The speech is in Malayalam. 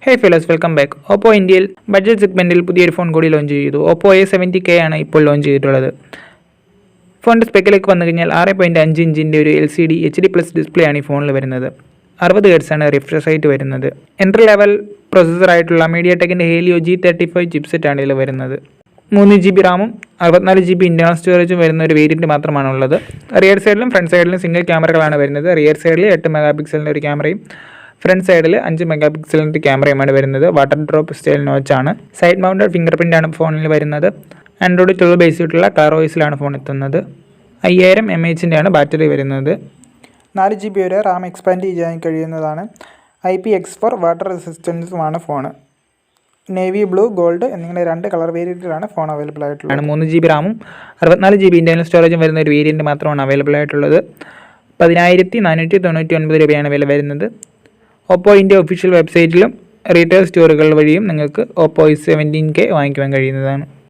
Hey fellas, welcome back. Oppo ഇന്ത്യയിൽ ബഡ്ജറ്റ് സെഗ്മെന്റിൽ പുതിയൊരു ഫോൺ കൂടി ലോഞ്ച് ചെയ്തു. Oppo A17k ആണ് ഇപ്പോൾ ലോഞ്ച് ചെയ്തിട്ടുള്ളത്. ഫോണിൻ്റെ സ്പെക്കിലേക്ക് വന്നു കഴിഞ്ഞാൽ 6.5 ഇഞ്ചിൻ്റെ ഒരു LCD HD+ ഡിസ്പ്ലേ ആണ് ഈ ഫോണിൽ വരുന്നത്. 60 Hz ആണ് റിഫ്രഷ് റേറ്റ് വരുന്നത്. എൻട്രി ലെവൽ പ്രൊസസ്സർ ആയിട്ടുള്ള മീഡിയാടെക്കിൻ്റെ ഹേലിയോ G35 ചിപ്സെറ്റ് ആണ് ഇതിൽ വരുന്നത്. 3GB റാമും 64GB ഇൻറ്റേർണൽ സ്റ്റോറേജും വരുന്ന ഒരു വേരിയൻറ്റ് മാത്രമാണുള്ളത്. റിയർ സൈഡിലും ഫ്രണ്ട് സൈഡിലും സിംഗിൾ ക്യാമറകളാണ് വരുന്നത്. റിയർ സൈഡിൽ 8 മെഗാപിക്സലിൻ്റെ ഒരു ക്യാമറയും ഫ്രണ്ട് സൈഡിൽ 5 മെഗാപിക്സലിൻ്റെ ക്യാമറയുമാണ് വരുന്നത്. വാട്ടർ ഡ്രോപ്പ് സ്റ്റൈൽ നോച്ചാണ്. സൈഡ് മൗണ്ടഡ് ഫിംഗർ പ്രിൻ്റ് ആണ് ഫോണിൽ വരുന്നത്. ആൻഡ്രോയിഡ് 12 ബേസ് ചെയ്തിട്ടുള്ള കളർ വോയിസിലാണ് ഫോൺ എത്തുന്നത്. 5000 mAh ബാറ്ററി വരുന്നത്. 4GB വരെ റാം എക്സ്പാൻഡ് ചെയ്യാൻ കഴിയുന്നതാണ്. IPX4 വാട്ടർ റെസിസ്റ്റൻസുമാണ് ഫോൺ. നേവി ബ്ലൂ, ഗോൾഡ് എന്നിങ്ങനെ 2 കളർ വേരിയൻറ്റിലാണ് ഫോൺ അവൈലബിൾ ആയിട്ടുള്ളത്. 3GB റാമും 64GB ഇൻറ്റേർണൽ സ്റ്റോറേജും വരുന്ന ഒരു വേരിയൻറ്റ് മാത്രമാണ് അവൈലബിൾ ആയിട്ടുള്ളത്. 10499 രൂപയാണ് വില വരുന്നത്. Oppo ഇന്ത്യ ഒഫീഷ്യൽ വെബ്സൈറ്റിലും റീറ്റെയിൽ സ്റ്റോറുകൾ വഴിയും നിങ്ങൾക്ക് Oppo A17k വാങ്ങിക്കുവാൻ കഴിയുന്നതാണ്.